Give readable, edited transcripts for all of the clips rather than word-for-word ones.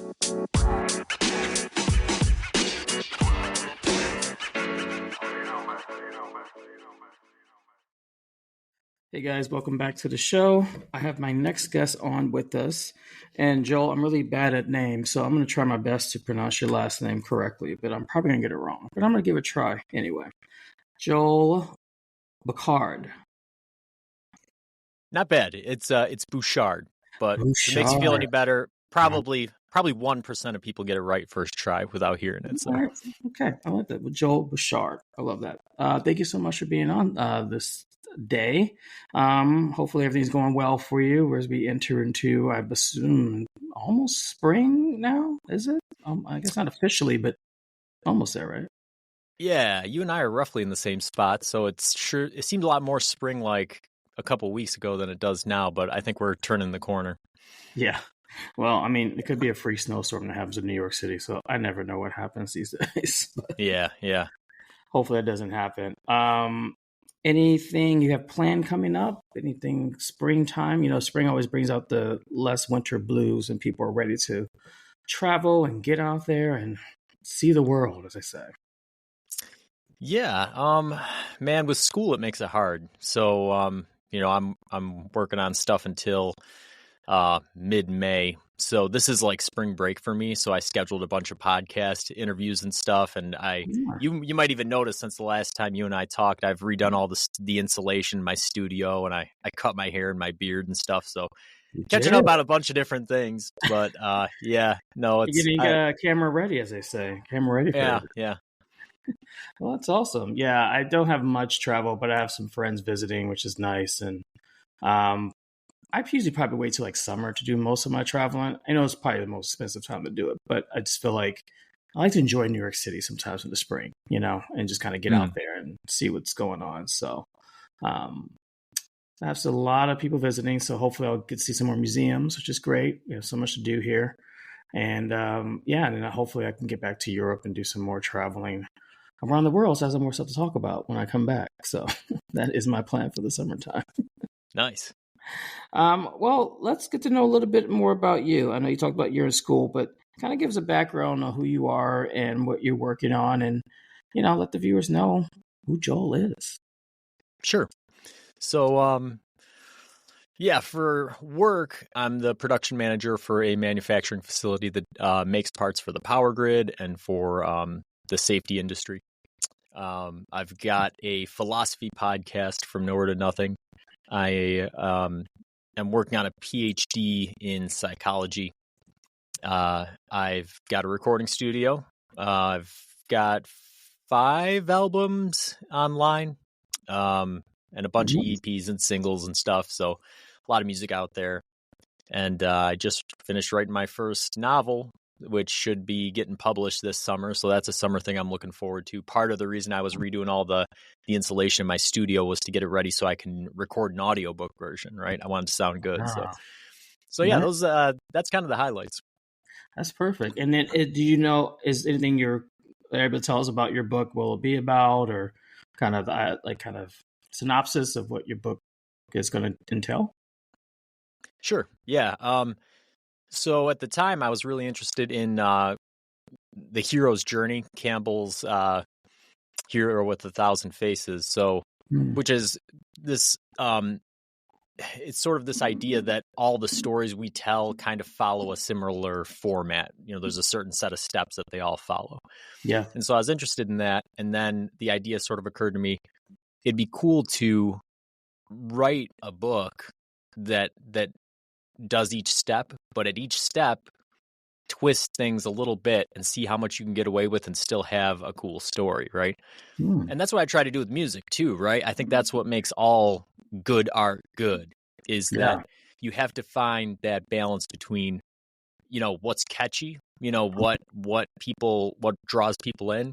Hey guys, welcome back to the show. I have my next guest on with us. And Joel, I'm really bad at names, so I'm going to try my best to pronounce your last name correctly, but I'm probably going to get it wrong. But I'm going to give it a try anyway. Joel Bouchard. Not bad. It's Bouchard, but Bouchard. if it makes you feel any better, probably 1% of people get it right first try without hearing it. So. All right. Okay, I like that. Joel Bouchard. I love that. Thank you so much for being on this day. Hopefully everything's going well for you as we enter into, I assume, almost spring now. Is it? I guess not officially, but almost there, right? Yeah, you and I are roughly in the same spot, so it seemed a lot more spring like a couple weeks ago than it does now, but I think we're turning the corner. Yeah. Well, I mean, it could be a free snowstorm that happens in New York City, so I never know what happens these days. Yeah. Hopefully that doesn't happen. Anything you have planned coming up? Anything springtime? You know, spring always brings out the less winter blues, and people are ready to travel and get out there and see the world, as I say. Yeah, man, with school it makes it hard. So, I'm working on stuff until mid-May. So this is like spring break for me. So I scheduled a bunch of podcast interviews and stuff. And you might even notice since the last time you and I talked, I've redone all the insulation in my studio, and I cut my hair and my beard and stuff. So catching up on a bunch of different things. But you're getting camera ready, as they say. Camera ready for it. Yeah. Well, that's awesome. Yeah, I don't have much travel, but I have some friends visiting, which is nice. And I usually probably wait till like summer to do most of my traveling. I know it's probably the most expensive time to do it, but I just feel like I like to enjoy New York City sometimes in the spring, and just kind of get out there and see what's going on. So I have a lot of people visiting, so hopefully I'll get to see some more museums, which is great. We have so much to do here. And and then hopefully I can get back to Europe and do some more traveling around the world, so I have more stuff to talk about when I come back. So that is my plan for the summertime. Nice. Well, let's get to know a little bit more about you. I know you talked about you're in school, but kind of give us a background on who you are and what you're working on, and let the viewers know who Joel is. Sure. So, for work, I'm the production manager for a manufacturing facility that makes parts for the power grid and for the safety industry. I've got a philosophy podcast from Nowhere to Nothing. I am working on a PhD in psychology. I've got a recording studio. I've got 5 albums online, and a bunch of EPs and singles and stuff. So a lot of music out there. And I just finished writing my first novel, which should be getting published this summer. So that's a summer thing I'm looking forward to. Part of the reason I was redoing all the insulation in my studio was to get it ready so I can record an audiobook version, right? I wanted to sound good. So those that's kind of the highlights. That's perfect. And then do you know, is anything you're able to tell us about your book, will it be about, or kind of synopsis of what your book is going to entail? Sure. Yeah. So at the time, I was really interested in the hero's journey, Campbell's Hero with 1,000 Faces. So, which is this, it's sort of this idea that all the stories we tell kind of follow a similar format. There's a certain set of steps that they all follow. Yeah. And so I was interested in that. And then the idea sort of occurred to me, it'd be cool to write a book that does each step, but at each step twist things a little bit and see how much you can get away with and still have a cool story, right? And that's what I try to do with music too, right? I think that's what makes all good art good, is that you have to find that balance between, what's catchy, what draws people in,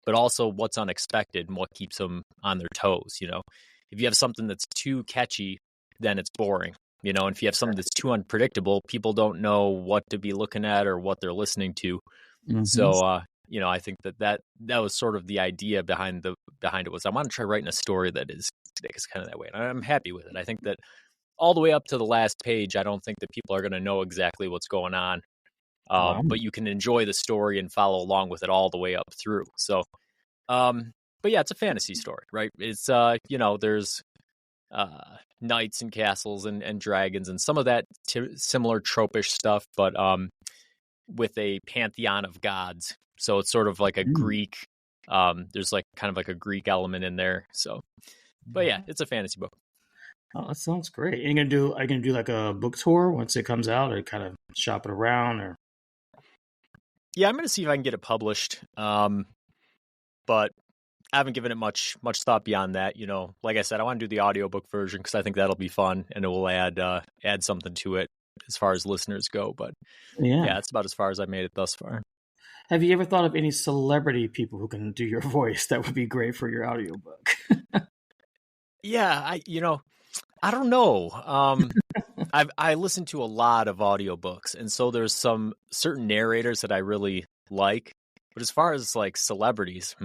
but also what's unexpected and what keeps them on their toes. If you have something that's too catchy, then it's boring. And if you have something that's too unpredictable, people don't know what to be looking at or what they're listening to. So, I think that was sort of the idea behind it was I want to try writing a story that is kind of that way. And I'm happy with it. I think that all the way up to the last page, I don't think that people are going to know exactly what's going on. Wow. but you can enjoy the story and follow along with it all the way up through. So, but yeah, it's a fantasy story, right? It's there's knights and castles and dragons and some of that similar tropish stuff, but with a pantheon of gods. So it's sort of like a Greek. There's like kind of like a Greek element in there. So, but yeah, it's a fantasy book. Oh, that sounds great. Are you gonna do like a book tour once it comes out, or kind of shop it around, or? Yeah, I'm gonna see if I can get it published. But I haven't given it much thought beyond that. Like I said, I want to do the audiobook version because I think that'll be fun and it will add something to it as far as listeners go. But yeah, it's about as far as I made it thus far. Have you ever thought of any celebrity people who can do your voice that would be great for your audiobook? Yeah, I don't know. I listen to a lot of audiobooks, and so there's some certain narrators that I really like. But as far as like celebrities,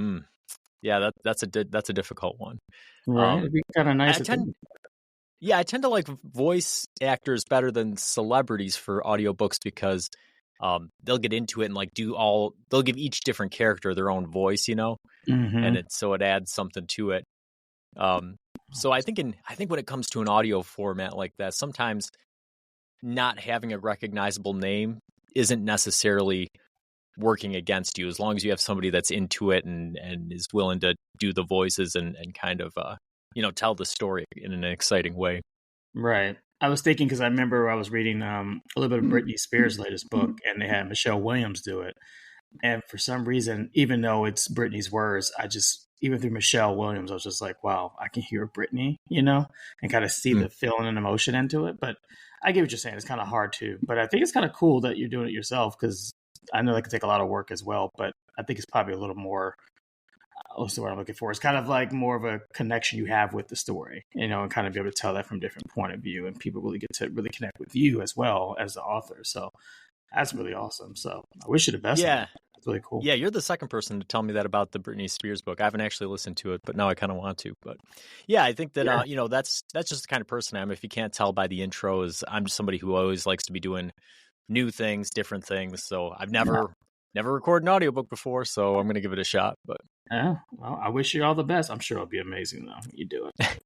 yeah, that's a difficult one. Right, it'd be kind of nice. I tend to like voice actors better than celebrities for audiobooks because they'll get into it and like they'll give each different character their own voice, and it adds something to it. So I think when it comes to an audio format like that, sometimes not having a recognizable name isn't necessarily working against you as long as you have somebody that's into it and is willing to do the voices and kind of tell the story in an exciting way. Right. I was thinking because I remember I was reading a little bit of Britney Spears' latest book, and they had Michelle Williams do it. And for some reason, even though it's Britney's words, even through Michelle Williams, I was just like, wow, I can hear Britney, and kind of see the feeling and emotion into it. But I get what you're saying. It's kind of hard to, but I think it's kind of cool that you're doing it yourself because I know that can take a lot of work as well. But I think it's probably a little more, what's the word I'm looking for? It's kind of like more of a connection you have with the story, and kind of be able to tell that from a different point of view. And people really get to really connect with you as well as the author. So that's really awesome. So I wish you the best. Yeah. It's really cool. Yeah, you're the second person to tell me that about the Britney Spears book. I haven't actually listened to it, but now I kind of want to. But yeah, I think that that's just the kind of person I am. If you can't tell by the intros, I'm just somebody who always likes to be doing new things, different things. So I've never recorded an audiobook before, so I'm going to give it a shot. But yeah, well, I wish you all the best. I'm sure it'll be amazing though. You do it.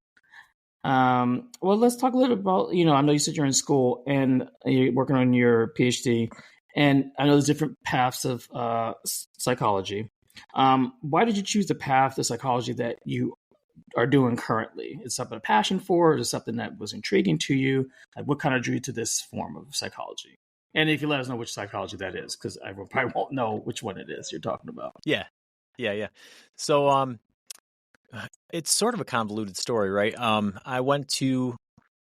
Well, let's talk a little about, I know you said you're in school and you're working on your PhD, and I know there's different paths of psychology. Why did you choose the path of psychology that you are doing currently? Is something a passion for, or is it something that was intriguing to you? Like, what kind of drew you to this form of psychology? And if you let us know which psychology that is, because I probably won't know which one it is you're talking about. Yeah. So, it's sort of a convoluted story, right? I went to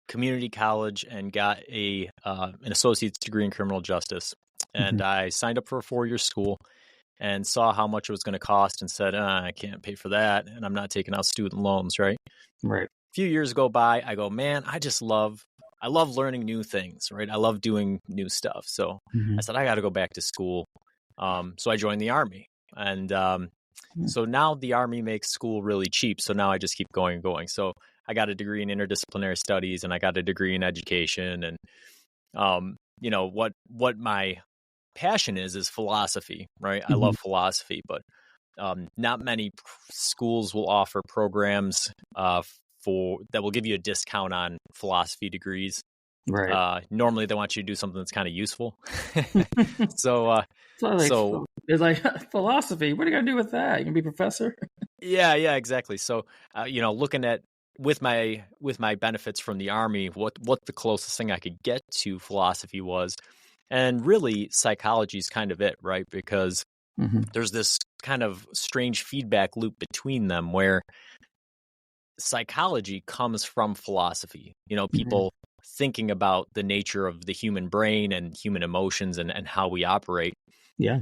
community college and got an associate's degree in criminal justice, and I signed up for a 4-year school and saw how much it was going to cost and said, I can't pay for that, and I'm not taking out student loans, right? Right. A few years go by, I go, man, I love learning new things, right? I love doing new stuff. So I said, I got to go back to school. So I joined the Army. And so now the Army makes school really cheap. So now I just keep going and going. So I got a degree in interdisciplinary studies and I got a degree in education. And, what my passion is philosophy, right? I love philosophy, but not many schools will offer programs that will give you a discount on philosophy degrees. Right. Normally they want you to do something that's kind of useful. So it's like philosophy. What are you gonna do with that? You gonna be a professor? Yeah, exactly. So, looking at with my benefits from the Army, what the closest thing I could get to philosophy was, and really psychology is kind of it, right? Because there's this kind of strange feedback loop between them where psychology comes from philosophy. People thinking about the nature of the human brain and human emotions and how we operate. Yeah.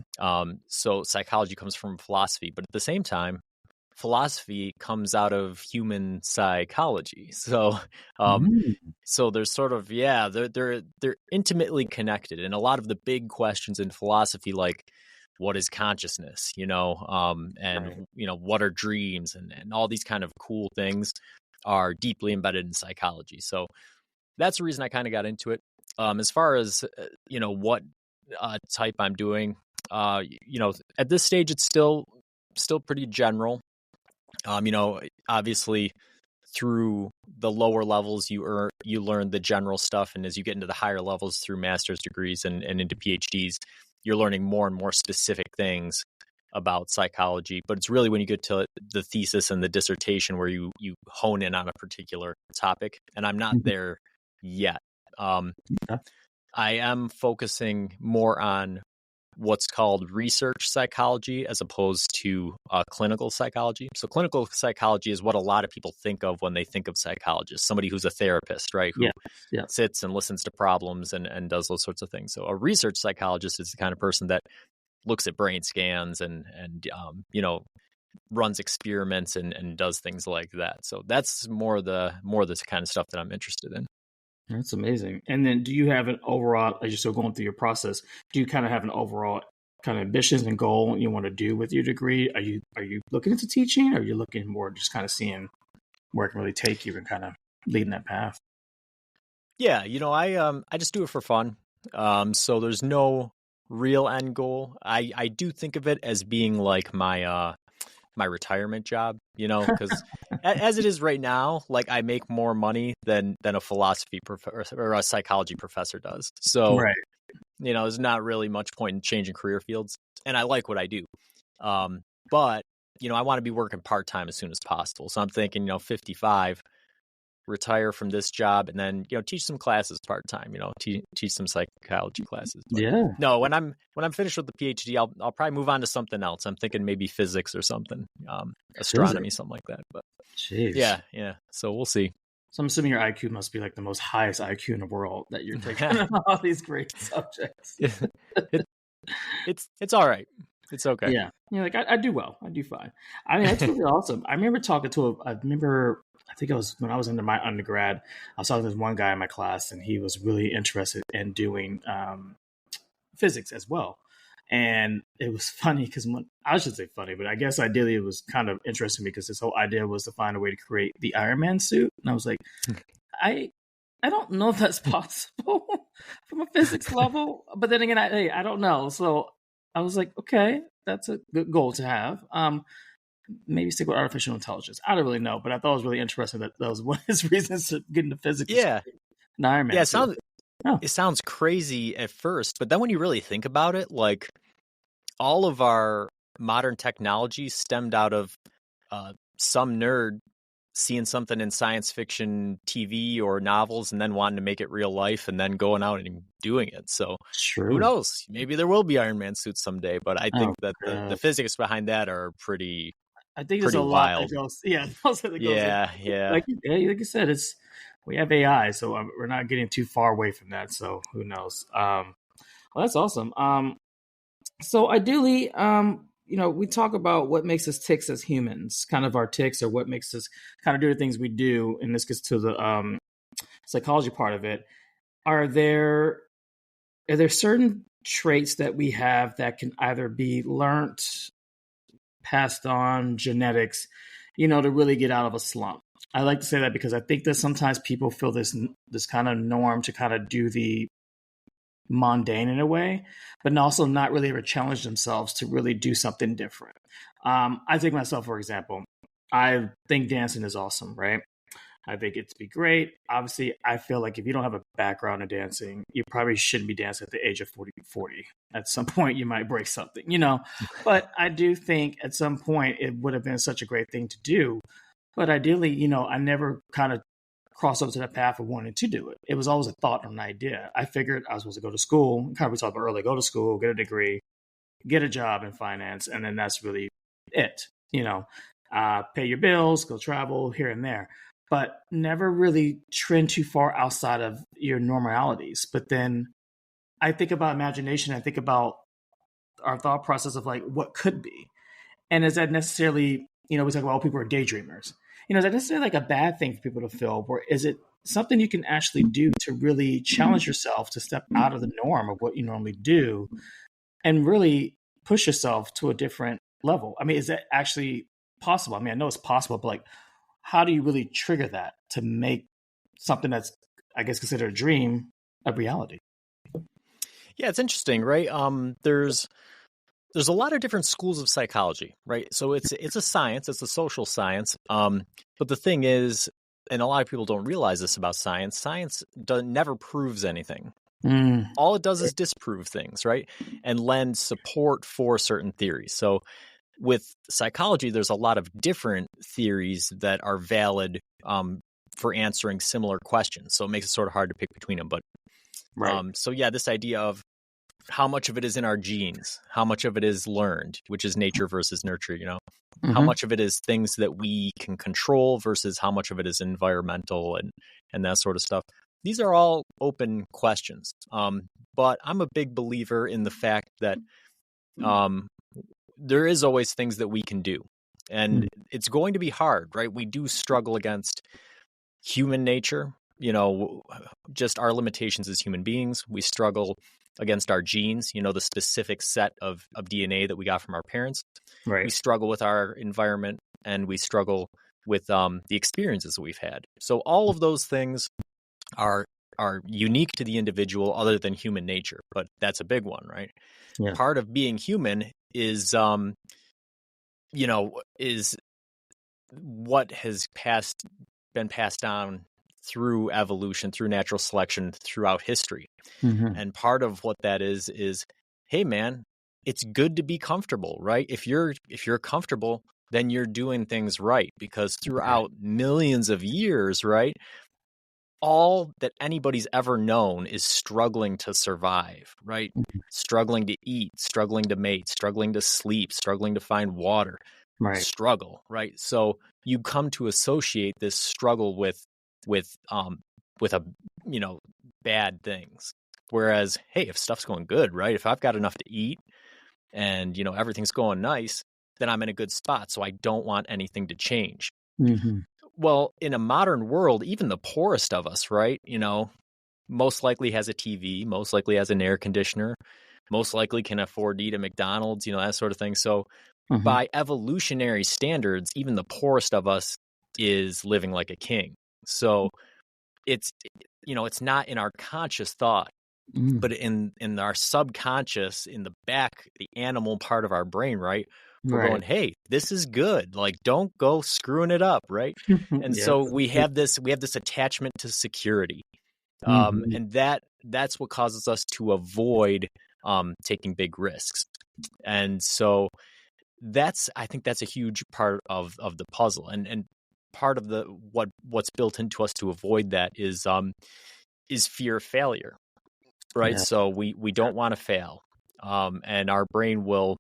So psychology comes from philosophy, but at the same time, philosophy comes out of human psychology. So, so there's sort of, they're intimately connected. And a lot of the big questions in philosophy, like what is consciousness, and, what are dreams and all these kind of cool things are deeply embedded in psychology. So that's the reason I kind of got into it. As far as, what type I'm doing. At this stage, it's still pretty general. Obviously through the lower levels, you learn the general stuff. And as you get into the higher levels through master's degrees and into PhDs, you're learning more and more specific things about psychology. But it's really when you get to the thesis and the dissertation where you hone in on a particular topic. And I'm not there yet. Yeah. I am focusing more on what's called research psychology as opposed to clinical psychology. So clinical psychology is what a lot of people think of when they think of psychologists, somebody who's a therapist, right? Who sits and listens to problems and does those sorts of things. So a research psychologist is the kind of person that looks at brain scans and runs experiments and does things like that. So that's more the kind of stuff that I'm interested in. That's amazing. And then do you have an overall, as you're still going through your process, do you kind of have an overall kind of ambitions and goal you want to do with your degree? Are you looking into teaching, or are you looking more just kind of seeing where it can really take you and kind of leading that path? Yeah, I just do it for fun. So there's no real end goal. I do think of it as being like my retirement job, because as it is right now, like I make more money than a philosophy professor or a psychology professor does. So, Right. There's not really much point in changing career fields, and I like what I do. But I want to be working part-time as soon as possible. So I'm thinking, 55, retire from this job, and then teach some classes part-time, teach some psychology classes. But no, when I'm finished with the PhD, I'll probably move on to something else. I'm thinking maybe physics or something, astronomy, something like that. But jeez. Yeah, so we'll see. So I'm assuming your IQ must be like the most highest IQ in the world, that you're taking all these great subjects. It's all right. It's okay. Yeah, like I do well. I do fine. I mean, that's really awesome. I remember talking to I think it was when I was into my undergrad. I was talking to this one guy in my class, and he was really interested in doing physics as well. And it was funny because I should say funny, but I guess ideally it was kind of interesting because his whole idea was to find a way to create the Iron Man suit. And I was like, I don't know if that's possible from a physics level. But then again, I don't know. So I was like, okay, that's a good goal to have. Maybe stick with artificial intelligence. I don't really know, but I thought it was really interesting that was one of his reasons to get into physics. Yeah. An Iron Man. Yeah, it sounds crazy at first, but then when you really think about it, like all of our modern technology stemmed out of some nerd seeing something in science fiction TV or novels and then wanting to make it real life and then going out and doing it. So who knows? Maybe there will be Iron Man suits someday, but I think that the physics behind that are pretty I think there's a lot that goes. Yeah, yeah. Like you said, we have AI, so we're not getting too far away from that. So who knows? Well, that's awesome. So ideally, we talk about what makes us ticks as humans, kind of our ticks, or what makes us kind of do the things we do. And this gets to the psychology part of it. Are there certain traits that we have that can either be learned, passed on, genetics, to really get out of a slump? I like to say that because I think that sometimes people feel this kind of norm to kind of do the mundane in a way, but also not really ever challenge themselves to really do something different. I take myself, for example. I think dancing is awesome, right? I think it'd be great. Obviously, I feel like if you don't have a background in dancing, you probably shouldn't be dancing at the age of 40. At some point, you might break something, But I do think at some point it would have been such a great thing to do. But ideally, I never kind of crossed over to that path of wanting to do it. It was always a thought or an idea. I figured I was supposed to go to school, kind of we talked about earlier, go to school, get a degree, get a job in finance, and then that's really it. Pay your bills, go travel here and there, but never really trend too far outside of your normalities. But then I think about imagination. I think about our thought process of like what could be. And is that necessarily, we talk about people are daydreamers. Is that necessarily like a bad thing for people to feel? Or is it something you can actually do to really challenge yourself to step out of the norm of what you normally do and really push yourself to a different level? I mean, is that actually possible? I mean, I know it's possible, but like, how do you really trigger that to make something that's, I guess, considered a dream a reality? Yeah, it's interesting, right? There's a lot of different schools of psychology, right? So it's a science, it's a social science. But the thing is, and a lot of people don't realize this about science, never proves anything. Mm, All it does is disprove things, right? And lend support for certain theories. So with psychology, there's a lot of different theories that are valid for answering similar questions. So it makes it sort of hard to pick between them. But right. so yeah, this idea of how much of it is in our genes, how much of it is learned, which is nature versus nurture, how Hmm. much of it is things that we can control versus how much of it is environmental and that sort of stuff. These are all open questions. But I'm a big believer in the fact that um, there is always things that we can do. And it's going to be hard, right? We do struggle against human nature, just our limitations as human beings. We struggle against our genes, the specific set of DNA that we got from our parents. We Right. struggle with our environment, and we struggle with the experiences that we've had. So all of those things are unique to the individual other than human nature, but that's a big one, right? Yeah. Part of being human is is what has been passed down through evolution, through natural selection, throughout history. Hmm. And part of what that is, hey man, it's good to be comfortable, right? If you're comfortable, then you're doing things right, because Right. throughout millions of years, right, all that anybody's ever known is struggling to survive, right? Struggling to eat, struggling to mate, struggling to sleep, struggling to find water, Right. struggle, right? So you come to associate this struggle with a bad things. Whereas, hey, if stuff's going good, right? If I've got enough to eat and everything's going nice, then I'm in a good spot. So I don't want anything to change. Hmm. Well, in a modern world, even the poorest of us, right? Most likely has a TV, most likely has an air conditioner, most likely can afford to eat at McDonald's, that sort of thing. So Hmm. by evolutionary standards, even the poorest of us is living like a king. So it's it's not in our conscious thought, but in our subconscious, in the back, the animal part of our brain, right? We're Right. going, hey, this is good. Like, don't go screwing it up, right? And Yes. so we have this attachment to security, Hmm. and that's what causes us to avoid taking big risks. And so I think that's a huge part of the puzzle, and part of the what's built into us to avoid that is fear of failure, right? Yeah. So we don't want to fail, and our brain will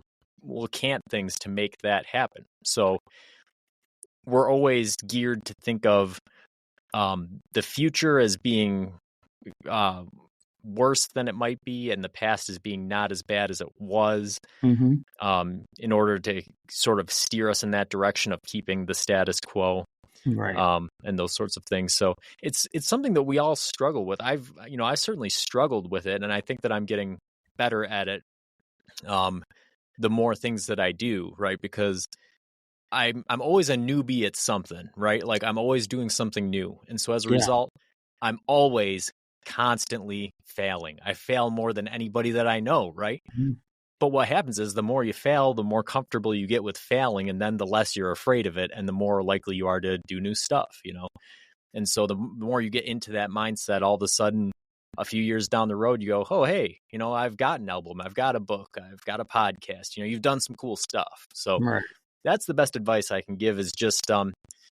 cant things to make that happen. So we're always geared to think of the future as being uh, worse than it might be, and the past as being not as bad as it was, Hmm. in order to sort of steer us in that direction of keeping the status quo, Right. and those sorts of things. So it's something that we all struggle with. I've certainly struggled with it, and I think that I'm getting better at it. The more things that I do, right? Because I'm always a newbie at something, right? Like I'm always doing something new. And so as a Yeah. result, I'm always constantly failing. I fail more than anybody that I know, right? Mhm. But what happens is the more you fail, the more comfortable you get with failing, and then the less you're afraid of it and the more likely you are to do new stuff. And so the more you get into that mindset, all of a sudden a few years down the road, you go, oh, hey, I've got an album, I've got a book, I've got a podcast, you've done some cool stuff. So Right. that's the best advice I can give, is just,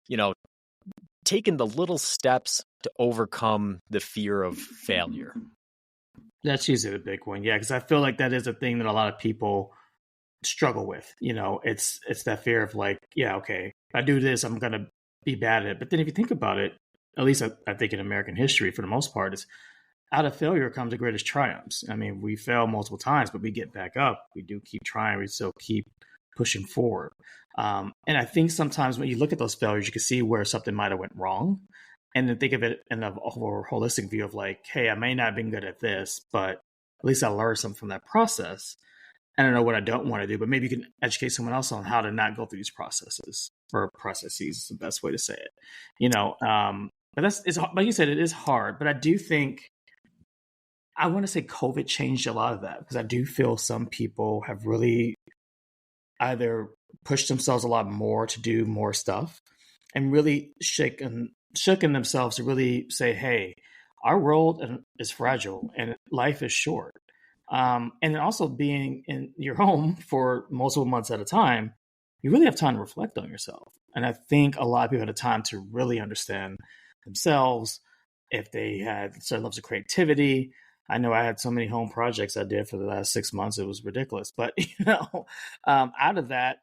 you know, taking the little steps to overcome the fear of failure. That's usually the big one. Yeah, because I feel like that is a thing that a lot of people struggle with. It's that fear of like, yeah, okay, if I do this, I'm gonna be bad at it. But then if you think about it, at least I think in American history, for the most part, is out of failure comes the greatest triumphs. I mean, we fail multiple times, but we get back up. We do keep trying. We still keep pushing forward. And I think sometimes when you look at those failures, you can see where something might have went wrong, and then think of it in a more holistic view of like, hey, I may not have been good at this, but at least I learned something from that process. I don't know what I don't want to do, but maybe you can educate someone else on how to not go through these processes, or processes is the best way to say it. But it's like you said, it is hard. But I do think I want to say COVID changed a lot of that, because I do feel some people have really either pushed themselves a lot more to do more stuff, and really shaken themselves to really say, hey, our world is fragile and life is short. And then also being in your home for multiple months at a time, you really have time to reflect on yourself. And I think a lot of people had a time to really understand themselves, if they had certain levels of creativity. I know I had so many home projects I did for the last 6 months; it was ridiculous. But out of that,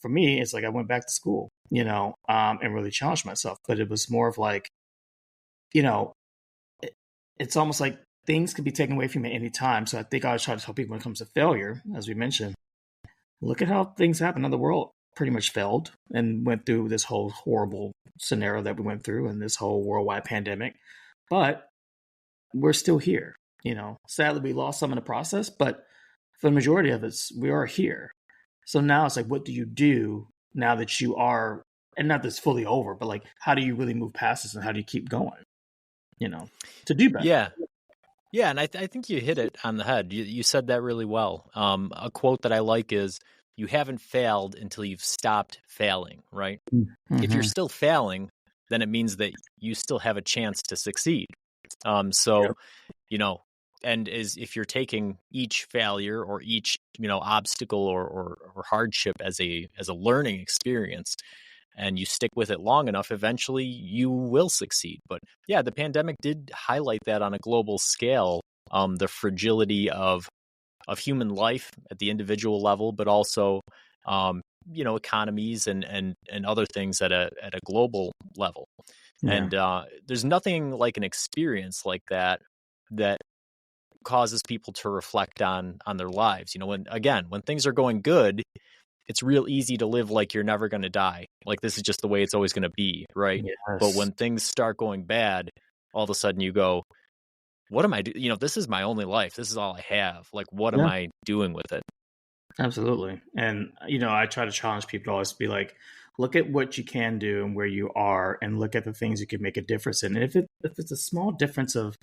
for me, it's like I went back to school, and really challenged myself. But it was more of like, you know, it, it's almost like things could be taken away from you at any time. So I think I always try to tell people when it comes to failure, as we mentioned, look at how things happen in the world. Pretty much failed and went through this whole horrible scenario that we went through, and this whole worldwide pandemic. But we're still here. Sadly, we lost some in the process, but for the majority of us, we are here. So now it's like, what do you do now that you are, and not that it's fully over, but like, how do you really move past this, and how do you keep going, to do better? Yeah. Yeah, and I think you hit it on the head. You said that really well. A quote that I like is, "You haven't failed until you've stopped failing." Right? If you're Mm-hmm. still failing, then it means that you still have a chance to succeed. So Yep. you know, and if you're taking each failure or each obstacle or hardship as a learning experience, and you stick with it long enough, eventually you will succeed. But yeah, the pandemic did highlight that on a global scale, the fragility of human life at the individual level, but also economies and other things at a global level. Yeah. And there's nothing like an experience like that that causes people to reflect on their lives. When things are going good, it's real easy to live like you're never going to die. Like this is just the way it's always going to be, right? But Yes. when things start going bad, all of a sudden you go, what am I doing? This is my only life. This is all I have. Like, what am Yeah. I doing with it? Absolutely. And, I try to challenge people to always be like, look at what you can do and where you are, and look at the things you can make a difference in. And if it's a small difference of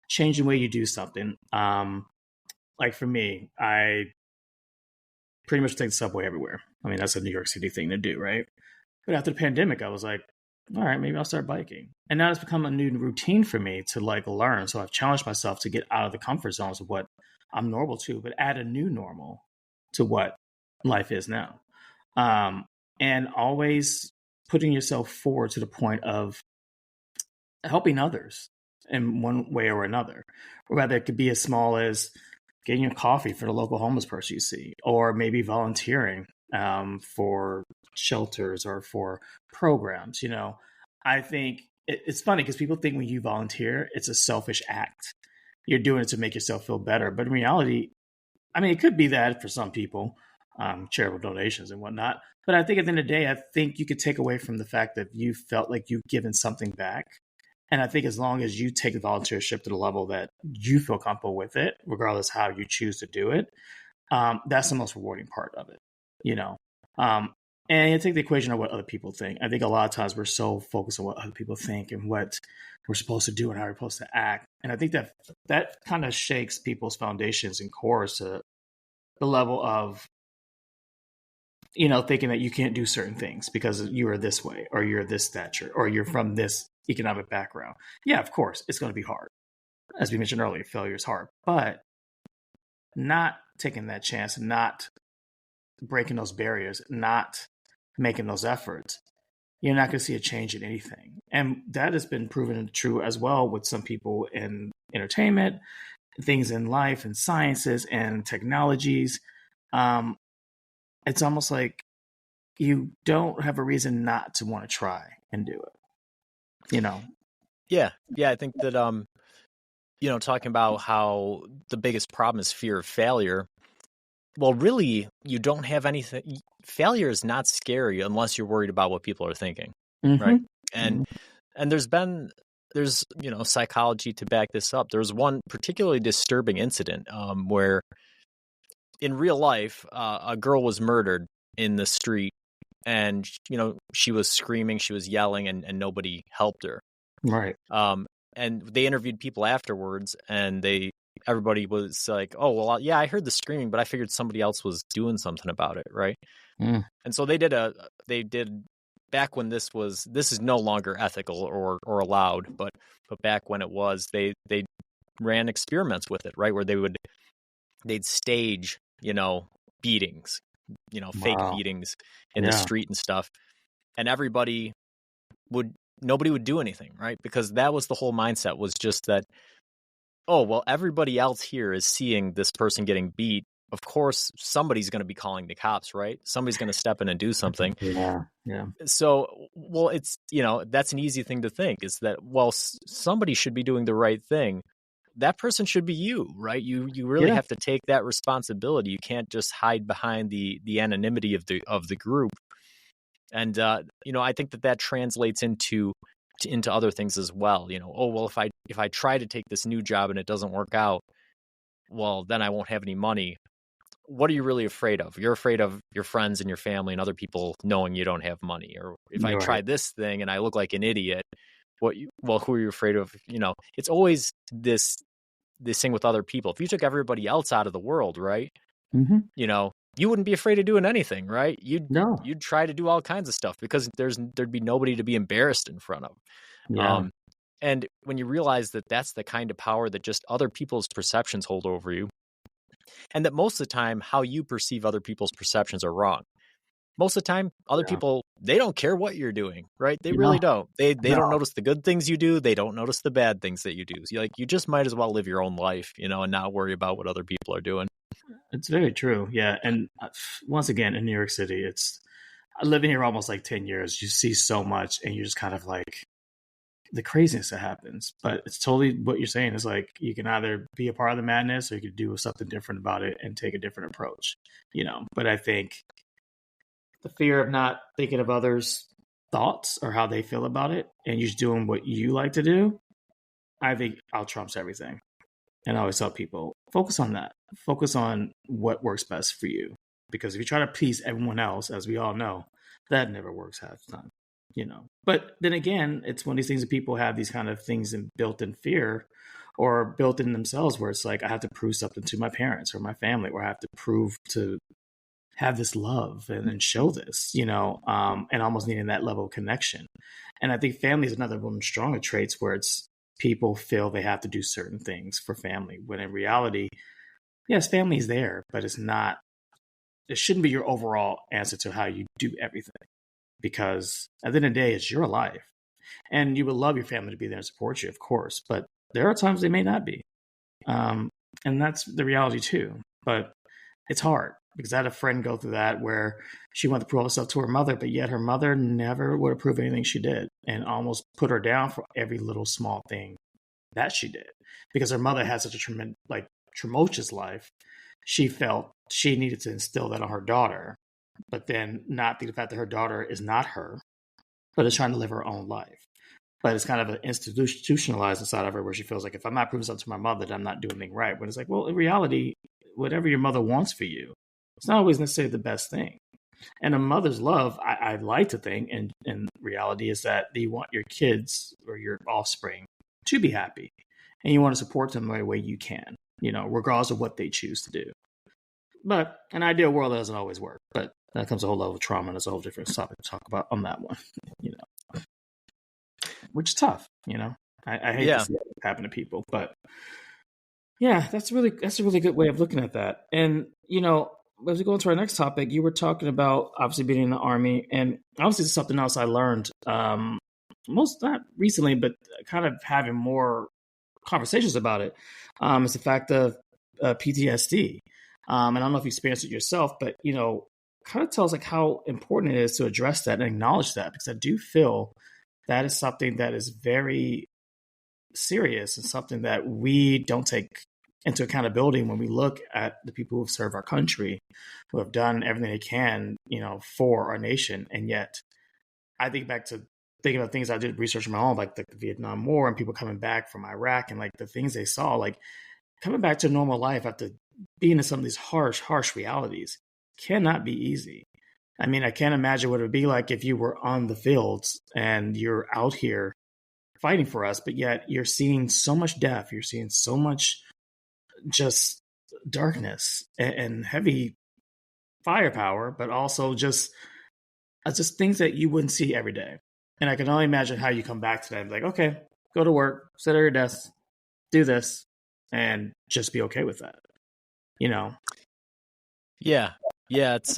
changing the way you do something, like for me, I pretty much take the subway everywhere. I mean, that's a New York City thing to do, right? But after the pandemic, I was like, all right, maybe I'll start biking. And now it's become a new routine for me to like learn. So I've challenged myself to get out of the comfort zones of what I'm normal to, but add a new normal to what life is now. Um, and always putting yourself forward to the point of helping others in one way or another. Or rather, it could be as small as getting a coffee for the local homeless person you see, or maybe volunteering for shelters or for programs. I think it's funny because people think when you volunteer, it's a selfish act. You're doing it to make yourself feel better. But in reality, I mean, it could be that for some people, charitable donations and whatnot. But I think at the end of the day, I think you could take away from the fact that you felt like you've given something back. And I think as long as you take the volunteership to the level that you feel comfortable with it, regardless how you choose to do it, that's the most rewarding part of it, you know. Um, and you take the equation of what other people think. I think a lot of times we're so focused on what other people think and what we're supposed to do and how we're supposed to act. And I think that kind of shakes people's foundations and cores to the level of, thinking that you can't do certain things because you are this way, or you're this stature, or you're from this economic background. Yeah, of course, it's going to be hard. As we mentioned earlier, failure is hard, but not taking that chance, not breaking those barriers, not making those efforts, you're not going to see a change in anything. And that has been proven true as well with some people in entertainment, things in life and sciences and technologies. It's almost like you don't have a reason not to want to try and do it. Yeah. I think that talking about how the biggest problem is fear of failure. Well, really, you don't have anything. Failure is not scary unless you're worried about what people are thinking, right? Mm-hmm. And there's psychology to back this up. There's one particularly disturbing incident where in real life, a girl was murdered in the street, and she was screaming, she was yelling, and nobody helped her. Right. And they interviewed people afterwards, and they everybody was like, oh, well, yeah, I heard the screaming, but I figured somebody else was doing something about it, right? Mm. And so they did back when this is no longer ethical or allowed, but back when it was, they ran experiments with it, right? Where they'd stage, beatings, fake Wow. beatings in the Yeah. street and stuff. And nobody would do anything, right? Because that was the whole mindset, was just that, oh, well, everybody else here is seeing this person getting beat. Of course, somebody's going to be calling the cops, right? Somebody's going to step in and do something. Yeah. Yeah. So, well, it's, that's an easy thing to think, is that, well, somebody should be doing the right thing. That person should be you, right? You really Yeah. have to take that responsibility. You can't just hide behind the anonymity of the group. And I think that translates into other things as well. Oh, well, if I try to take this new job and it doesn't work out, well, then I won't have any money. What are you really afraid of? You're afraid of your friends and your family and other people knowing you don't have money. Or if I You're try right. this thing and I look like an idiot, who are you afraid of? It's always this thing with other people. If you took everybody else out of the world, right? Mm-hmm. You wouldn't be afraid of doing anything, right? No. You'd try to do all kinds of stuff because there'd be nobody to be embarrassed in front of. Yeah. And when you realize that that's the kind of power that just other people's perceptions hold over you, and that most of the time how you perceive other people's perceptions are wrong. Most of the time, other Yeah. people, they don't care what you're doing, right? They No. really don't. They No. don't notice the good things you do. They don't notice the bad things that you do. So you just might as well live your own life, and not worry about what other people are doing. It's very true. Yeah. And once again, in New York City, living here almost like 10 years. You see so much and you're just kind of like, the craziness that happens. But it's totally what you're saying. Is like, you can either be a part of the madness or you could do something different about it and take a different approach, But I think the fear of not thinking of others' thoughts or how they feel about it and you just doing what you like to do, I think outtrumps everything. And I always tell people, focus on that. Focus on what works best for you. Because if you try to please everyone else, as we all know, that never works half the time. But then again, it's one of these things that people have these kind of things built in fear or built in themselves, where it's like, I have to prove something to my parents or my family, or I have to prove to have this love and show this, and almost needing that level of connection. And I think family is another one of the stronger traits, where it's people feel they have to do certain things for family, when in reality, yes, family is there, but it shouldn't be your overall answer to how you do everything. Because at the end of the day, it's your life. And you would love your family to be there and support you, of course. But there are times they may not be. And that's the reality too. But it's hard, because I had a friend go through that, where she wanted to prove herself to her mother, but yet her mother never would approve anything she did and almost put her down for every little small thing that she did. Because her mother had such a tumultuous life, she felt she needed to instill that on her daughter. But then not the fact that her daughter is not her, but is trying to live her own life. But it's kind of an institutionalized inside of her, where she feels like, if I'm not proving something to my mother, then I'm not doing anything right. But it's like, well, in reality, whatever your mother wants for you, it's not always necessarily the best thing. And a mother's love, I like to think, in reality, is that you want your kids or your offspring to be happy. And you want to support them the way you can, regardless of what they choose to do. But an ideal world doesn't always work. But that comes a whole level of trauma, and it's a whole different topic to talk about on that one, which is tough. I hate to see that happen to people, but yeah, that's a really good way of looking at that. And as we go into our next topic, you were talking about obviously being in the Army, and obviously it's something else I learned, most not recently, but kind of having more conversations about it. It's the fact of PTSD. And I don't know if you experienced it yourself, but kind of tell us like how important it is to address that and acknowledge that, because I do feel that is something that is very serious and something that we don't take into accountability when we look at the people who have served our country, who have done everything they can, for our nation. And yet I think back to thinking about things I did research on my own, like the Vietnam War and people coming back from Iraq, and like the things they saw, like coming back to normal life after being in some of these harsh realities cannot be easy. I mean, I can't imagine what it would be like if you were on the fields and you're out here fighting for us, but yet you're seeing so much death, you're seeing so much just darkness and heavy firepower, but also just things that you wouldn't see every day. And I can only imagine how you come back to that and be like, okay, go to work, sit at your desk, do this, and just be okay with that. You know? Yeah. Yeah. It's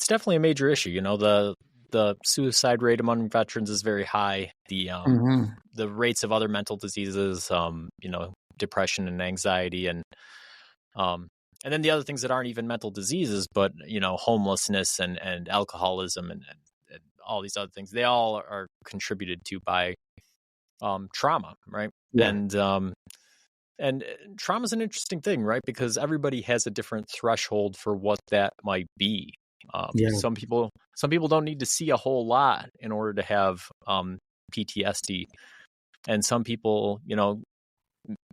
definitely a major issue. You know, the suicide rate among veterans is very high. The rates of other mental diseases, you know, depression and anxiety, and then the other things that aren't even mental diseases, but, you know, homelessness and alcoholism and all these other things, they all are contributed to by trauma, right? Yeah. And trauma is an interesting thing, right? Because everybody has a different threshold for what that might be. Yeah. Some people don't need to see a whole lot in order to have PTSD, and some people, you know,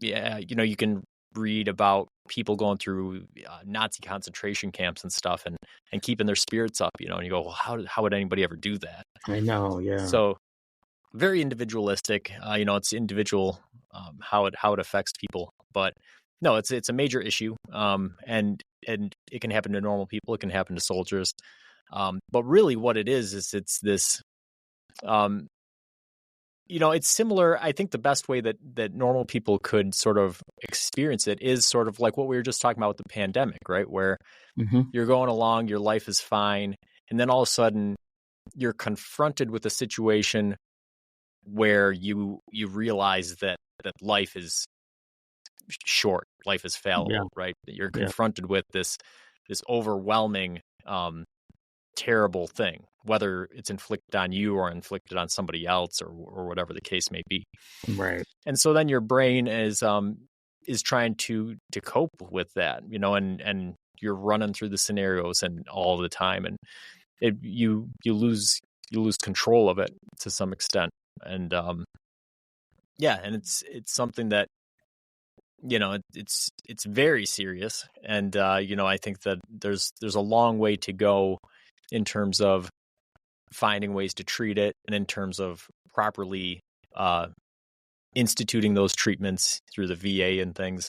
you can read about people going through Nazi concentration camps and stuff, and keeping their spirits up, you know, and you go, well, how would anybody ever do that? I know. Yeah. So very individualistic. You know, it's individual how it affects people, but no, it's a major issue. And it can happen to normal people. It can happen to soldiers. But really, what it is it's this. You know, it's similar. I think the best way that normal people could sort of experience it is sort of like what we were just talking about with the pandemic, right? Where you're going along, your life is fine, and then all of a sudden you're confronted with a situation where you realize that life is short, life is fallible, right? That you're confronted with this overwhelming, terrible thing, whether it's inflicted on you or inflicted on somebody else or whatever the case may be. Right. And so then your brain is trying to cope with that, you know, and you're running through the scenarios and all the time, and you lose control of it to some extent. And and it's something that, you know, it's very serious. And you know, I think that there's a long way to go in terms of finding ways to treat it, and in terms of properly instituting those treatments through the VA and things.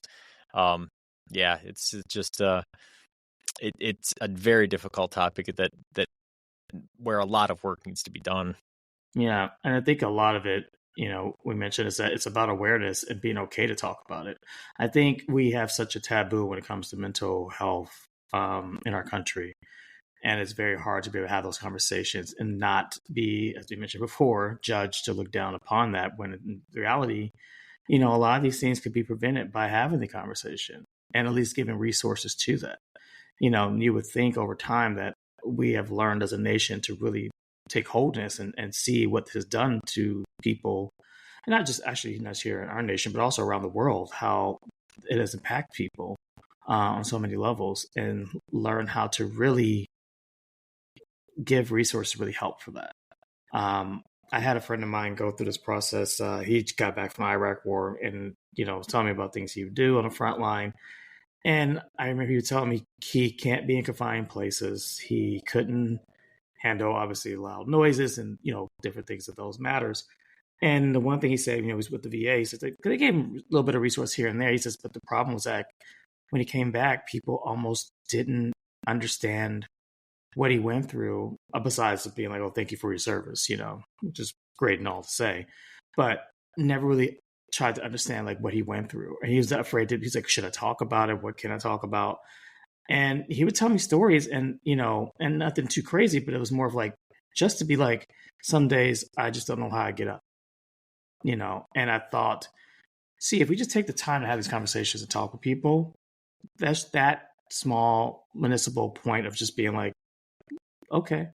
It's just it's a very difficult topic that where a lot of work needs to be done. Yeah, and I think a lot of it, you know, we mentioned is that it's about awareness and being okay to talk about it. I think we have such a taboo when it comes to mental health in our country, and it's very hard to be able to have those conversations and not be, as we mentioned before, judged to look down upon that. When in reality, you know, a lot of these things could be prevented by having the conversation and at least giving resources to that. You know, you would think over time that we have learned as a nation to really take hold of this and see what this has done to people, and not just actually not here in our nation, but also around the world, how it has impacted people on so many levels, and learn how to really give resources to really help for that. I had a friend of mine go through this process. He got back from the Iraq War and, you know, was telling me about things he would do on the front line. And I remember he was telling me he can't be in confined places. He couldn't handle obviously loud noises and, you know, different things of those matters. And the one thing he said, you know, was with the VA, he says they gave him a little bit of resource here and there. He says, but the problem was that when he came back, people almost didn't understand what he went through, besides being like, oh, thank you for your service, you know, which is great and all to say, but never really tried to understand like what he went through. And he was afraid to, he's like, should I talk about it? What can I talk about? And he would tell me stories, and, you know, and nothing too crazy, but it was more of like, just to be like, some days I just don't know how I get up, you know? And I thought, see, if we just take the time to have these conversations and talk with people, that's that small municipal point of just being like, okay,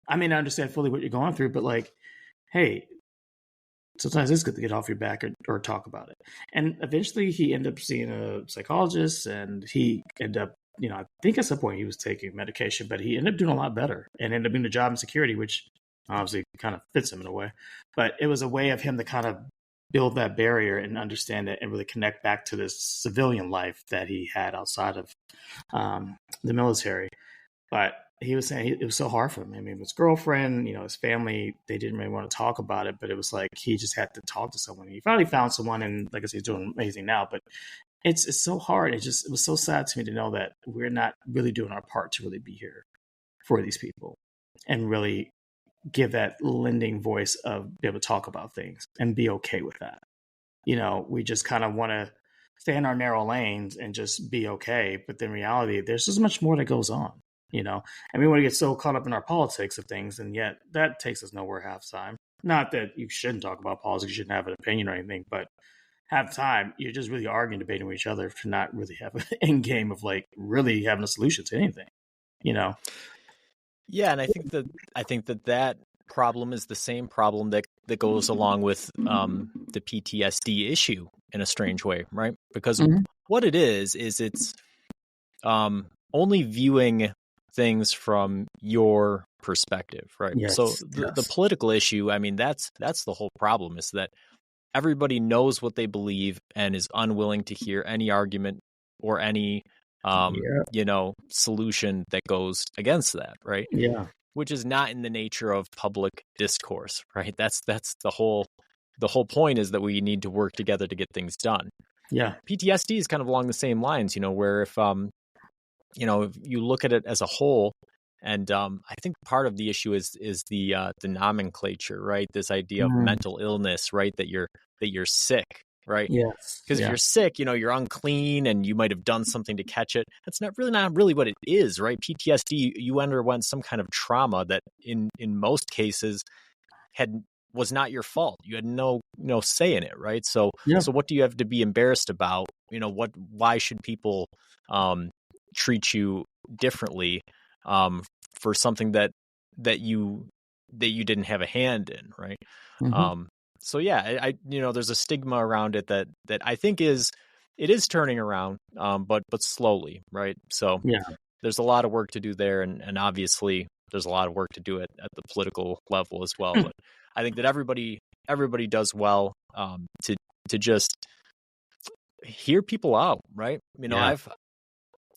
I mean, I understand fully what you're going through, but like, hey, sometimes it's good to get off your back or talk about it. And eventually he ended up seeing a psychologist, and he ended up, you know, I think at some point he was taking medication, but he ended up doing a lot better and ended up doing a job in security, which obviously kind of fits him in a way. But it was a way of him to kind of build that barrier and understand it and really connect back to this civilian life that he had outside of the military. But he was saying it was so hard for him. I mean, his girlfriend, you know, his family, they didn't really want to talk about it, but it was like he just had to talk to someone. He finally found someone, and like I said, he's doing amazing now. But it's so hard. It was so sad to me to know that we're not really doing our part to really be here for these people and really give that lending voice of be able to talk about things and be okay with that. We just kind of want to stay in our narrow lanes and just be okay. But in reality, there's just much more that goes on, and we want to get so caught up in our politics of things. And yet that takes us nowhere half the time. Not that you shouldn't talk about politics, you shouldn't have an opinion or anything, but half the time you're just really arguing, debating with each other to not really have an end game of like really having a solution to anything, Yeah, and I think that problem is the same problem that goes along with the PTSD issue in a strange way, right? Because what it is it's only viewing things from your perspective, right? Yes, So the political issue, I mean, that's the whole problem, is that everybody knows what they believe and is unwilling to hear any argument or any solution that goes against that, right? Yeah. Which is not in the nature of public discourse, right? That's the whole point, is that we need to work together to get things done. Yeah. PTSD is kind of along the same lines, where if if you look at it as a whole, and I think part of the issue is the nomenclature, right? This idea of mental illness, right? That you're sick, right? Yes. Because if you're sick, you're unclean and you might have done something to catch it. That's not really what it is, right? PTSD, you underwent some kind of trauma that in most cases was not your fault. You had no say in it, right? So what do you have to be embarrassed about? Why should people treat you differently for something that you didn't have a hand in, right? So yeah, I there's a stigma around it that I think it is turning around, but slowly, right? So there's a lot of work to do there, and obviously there's a lot of work to do at the political level as well. But I think that everybody does well to just hear people out, right?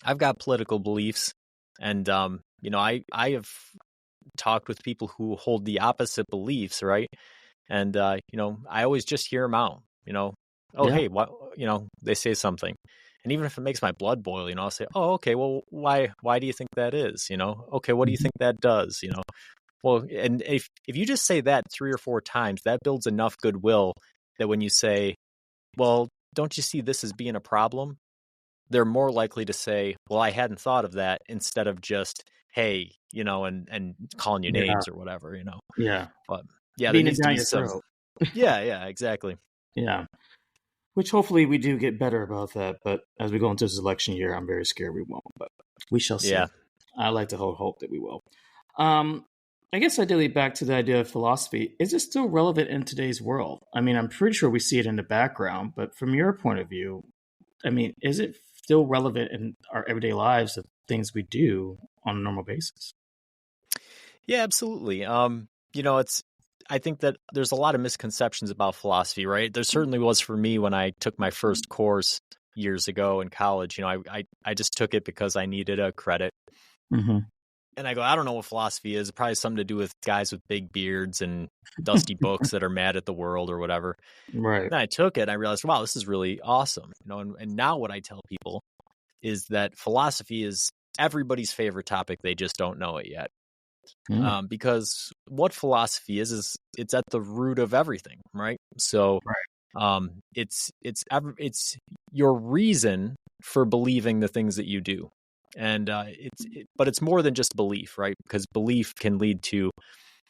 I've got political beliefs, and I have talked with people who hold the opposite beliefs, right? And, I always just hear them out, hey, what, they say something. And even if it makes my blood boil, I'll say, oh, okay, well, why do you think that is? Okay, what do you think that does? Well, and if you just say that 3 or 4 times, that builds enough goodwill that when you say, well, don't you see this as being a problem? They're more likely to say, well, I hadn't thought of that, instead of just, hey, and calling you names or whatever, Yeah. But yeah, beating there it needs to down be your some. throat. Yeah, exactly. Yeah. Which hopefully we do get better about that. But as we go into this election year, I'm very scared we won't. But we shall see. Yeah. I like to hold hope that we will. I guess ideally back to the idea of philosophy. Is it still relevant in today's world? I mean, I'm pretty sure we see it in the background, but from your point of view, I mean, is it still relevant in our everyday lives, the things we do on a normal basis? Yeah, absolutely. I think that there's a lot of misconceptions about philosophy, right? There certainly was for me when I took my first course years ago in college. I just took it because I needed a credit. And I go, I don't know what philosophy is. Probably something to do with guys with big beards and dusty books that are mad at the world or whatever. Right. Then I took it and I realized, wow, this is really awesome. And now what I tell people is that philosophy is everybody's favorite topic. They just don't know it yet. Because what philosophy is it's at the root of everything, right? So it's your reason for believing the things that you do. And but it's more than just belief, right? Because belief can lead to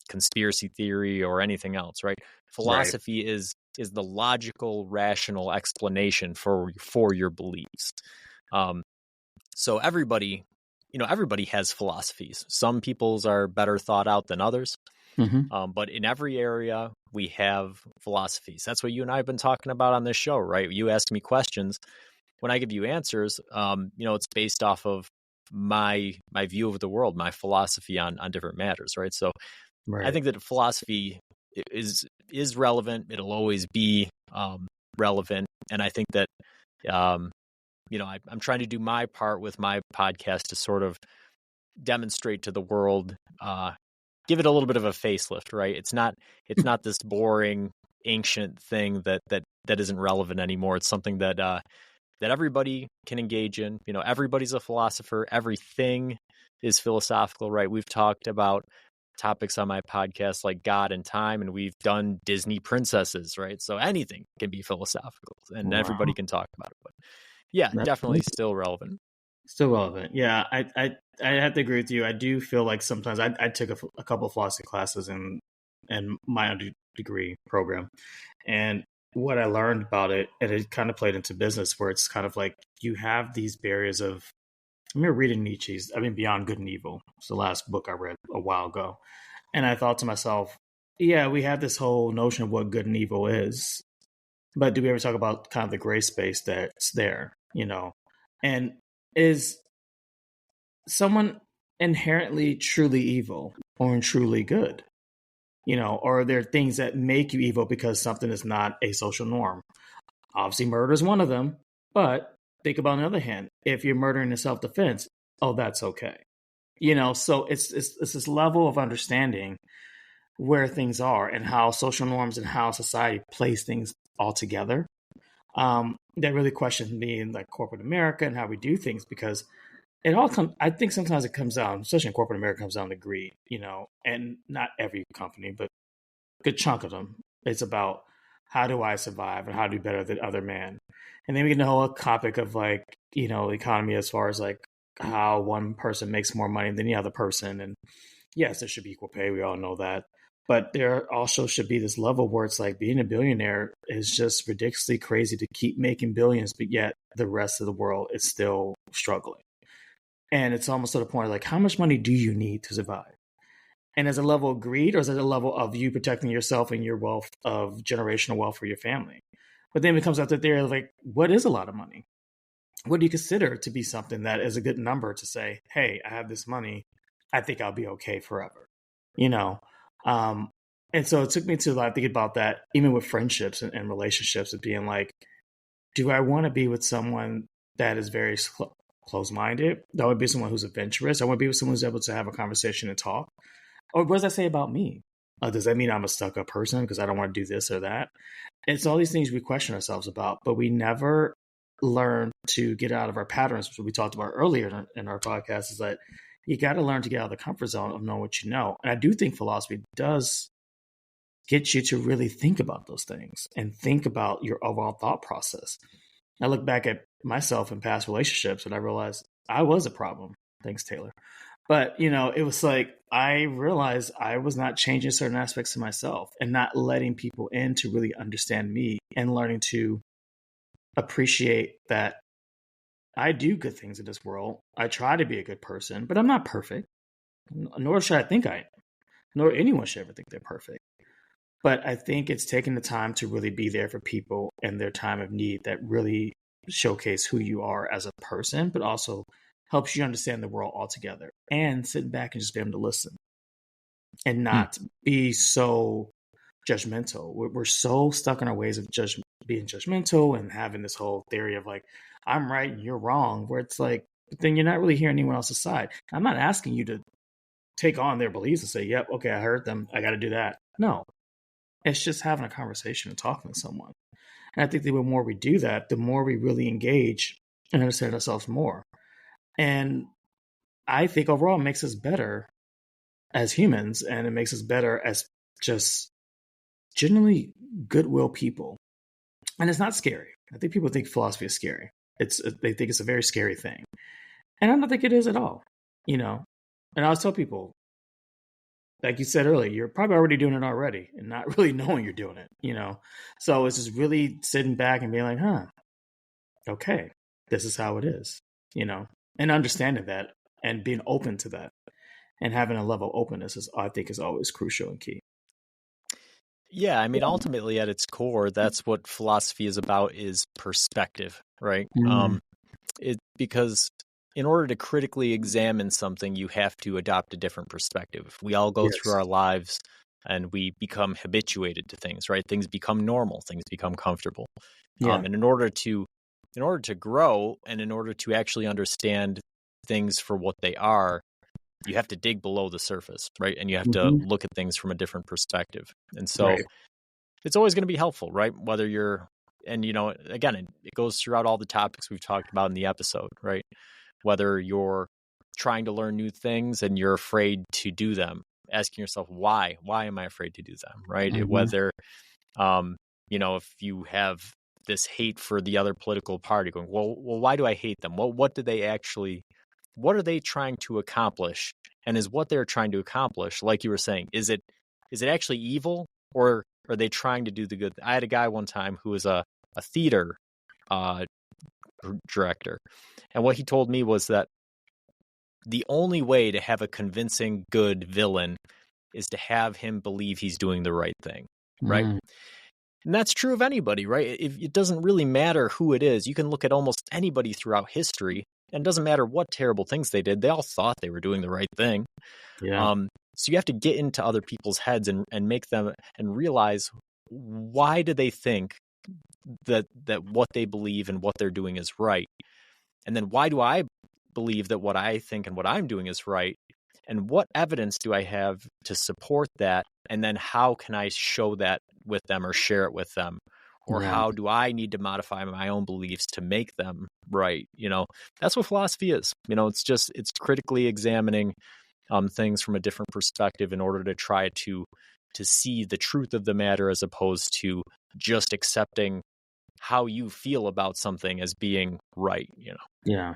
conspiracy theory or anything else, right? Philosophy is the logical, rational explanation for your beliefs. So everybody has philosophies. Some people's are better thought out than others. But in every area, we have philosophies. That's what you and I have been talking about on this show, right? You ask me questions. When I give you answers, it's based off of my view of the world, my philosophy on different matters, right? So I think that philosophy is relevant. It'll always be relevant. And I think that, I'm trying to do my part with my podcast to sort of demonstrate to the world, give it a little bit of a facelift, right? It's not this boring ancient thing that isn't relevant anymore. It's something that that everybody can engage in. You know, everybody's a philosopher. Everything is philosophical, right? We've talked about topics on my podcast like God and time, and we've done Disney princesses, right? So anything can be philosophical and everybody can talk about it. But yeah, definitely still relevant. Still relevant. Yeah, I have to agree with you. I do feel like sometimes I took a couple of philosophy classes in my degree program, and what I learned about it, and it kind of played into business, where it's kind of like you have these barriers of. I remember reading Nietzsche's, Beyond Good and Evil. It's the last book I read a while ago, and I thought to myself, yeah, we have this whole notion of what good and evil is, but do we ever talk about kind of the gray space that's there, And is someone inherently truly evil or truly good? Or are there things that make you evil because something is not a social norm? Obviously, murder is one of them, but think about on the other hand, if you're murdering in self-defense, oh, that's okay. So it's this level of understanding where things are and how social norms and how society plays things all together. That really questions me in like corporate America and how we do things, because it all comes. I think sometimes it comes down, especially in corporate America, comes down to greed. And not every company, but a good chunk of them. It's about how do I survive and how to do better than other men. And then we get the whole topic of like the economy as far as like how one person makes more money than the other person. And yes, there should be equal pay. We all know that. But there also should be this level where it's like being a billionaire is just ridiculously crazy to keep making billions, but yet the rest of the world is still struggling. And it's almost to the point of like, how much money do you need to survive? And as a level of greed, or is it a level of you protecting yourself and your wealth of generational wealth for your family? But then it comes out that they're like, what is a lot of money? What do you consider to be something that is a good number to say, hey, I have this money, I think I'll be okay forever, you know? And so it took me to like think about that, even with friendships and relationships, of being like, do I want to be with someone that is very close-minded? That would be someone who's adventurous. I want to be with someone who's able to have a conversation and talk. Or what does that say about me? Does that mean I'm a stuck-up person because I don't want to do this or that? It's all these things we question ourselves about, but we never learn to get out of our patterns, which we talked about earlier in our podcast, is that you got to learn to get out of the comfort zone of knowing what you know. And I do think philosophy does get you to really think about those things and think about your overall thought process. I look back at myself in past relationships and I realized I was a problem. Thanks, Taylor. But, it was like I realized I was not changing certain aspects of myself and not letting people in to really understand me, and learning to appreciate that I do good things in this world. I try to be a good person, but I'm not perfect, nor should I think I am, nor anyone should ever think they're perfect. But I think it's taking the time to really be there for people in their time of need that really showcase who you are as a person, but also helps you understand the world altogether, and sit back and just be able to listen and not be so judgmental. We're so stuck in our ways of being judgmental and having this whole theory of like, I'm right and you're wrong, where it's like, but then you're not really hearing anyone else's side. I'm not asking you to take on their beliefs and say, yep, okay, I heard them, I got to do that. No, it's just having a conversation and talking to someone. And I think the more we do that, the more we really engage and understand ourselves more. And I think overall it makes us better as humans, and it makes us better as just generally goodwill people. And it's not scary. I think people think philosophy is scary. They think it's a very scary thing. And I don't think it is at all, And I always tell people, like you said earlier, you're probably already doing it already and not really knowing you're doing it, So it's just really sitting back and being like, okay, this is how it is, and understanding that and being open to that and having a level of openness I think is always crucial and key. Yeah, I mean, ultimately at its core, that's what philosophy is about, is perspective, right? Because in order to critically examine something, you have to adopt a different perspective. We all go through our lives and we become habituated to things, right? Things become normal, things become comfortable. And in order to grow, and in order to actually understand things for what they are, you have to dig below the surface, right? And you have to look at things from a different perspective. And so it's always going to be helpful, right? Whether you're And, again, it goes throughout all the topics we've talked about in the episode, right? Whether you're trying to learn new things and you're afraid to do them, asking yourself, why am I afraid to do them? Right. Whether, if you have this hate for the other political party, going, well, why do I hate them? What are they trying to accomplish? And is what they're trying to accomplish, like you were saying, is it actually evil, or are they trying to do the good? I had a guy one time who was a theater director. And what he told me was that the only way to have a convincing good villain is to have him believe he's doing the right thing, right? And that's true of anybody, right? It doesn't really matter who it is. You can look at almost anybody throughout history, and it doesn't matter what terrible things they did. They all thought they were doing the right thing. Yeah. So you have to get into other people's heads and make them and realize, why do they think that what they believe and what they're doing is right? And then why do I believe that what I think and what I'm doing is right? And what evidence do I have to support that? And then how can I show that with them or share it with them? Or how do I need to modify my own beliefs to make them right? That's what philosophy is. It's critically examining things from a different perspective in order to try to see the truth of the matter, as opposed to just accepting how you feel about something as being right. Yeah.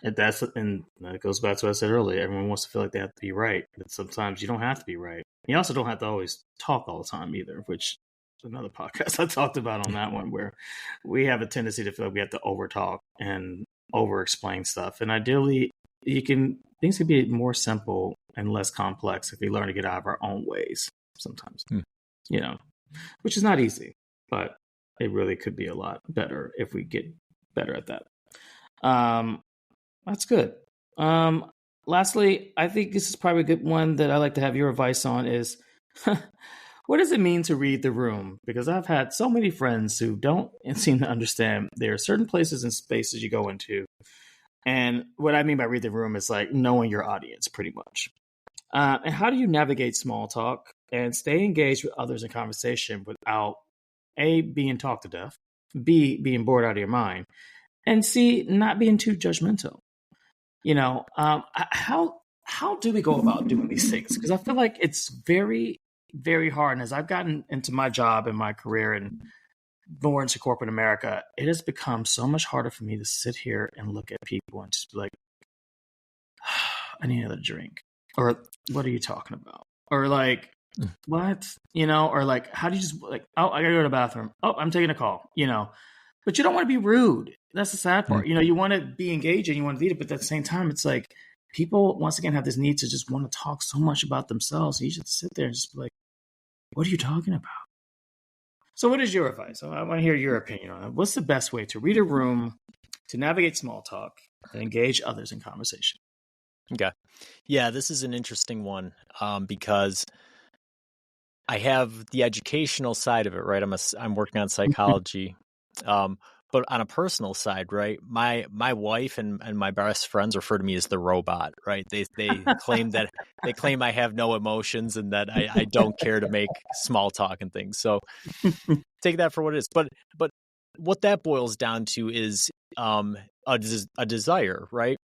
And that goes back to what I said earlier. Everyone wants to feel like they have to be right, but sometimes you don't have to be right. You also don't have to always talk all the time either, which is another podcast I talked about on that one, where we have a tendency to feel like we have to over talk and over explain stuff. And ideally, things can be more simple and less complex if we learn to get out of our own ways sometimes, which is not easy, but it really could be a lot better if we get better at that. That's good. Lastly, I think this is probably a good one that I like to have your advice on is, what does it mean to read the room? Because I've had so many friends who don't seem to understand there are certain places and spaces you go into. And what I mean by read the room is like knowing your audience pretty much. And how do you navigate small talk and stay engaged with others in conversation without A, being talked to death, B, being bored out of your mind, and C, not being too judgmental? How do we go about doing these things? Because I feel like it's very, very hard. And as I've gotten into my job and my career and more into corporate America, it has become so much harder for me to sit here and look at people and just be like, I need another drink. Or what are you talking about? Or like, what? Or like, how do you just like, oh, I gotta go to the bathroom. Oh, I'm taking a call, But you don't want to be rude. That's the sad part. You want to be engaging, you want to lead it, but at the same time, it's like people, once again, have this need to just want to talk so much about themselves. And you just sit there and just be like, what are you talking about? So what is your advice? I want to hear your opinion on it. What's the best way to read a room, to navigate small talk, and engage others in conversation? Okay. Yeah, this is an interesting one because I have the educational side of it, right? I'm working on psychology. But on a personal side, right, my wife and my best friends refer to me as the robot, right? They claim I have no emotions and that I don't care to make small talk and things. So take that for what it is. But what that boils down to is a desire, right?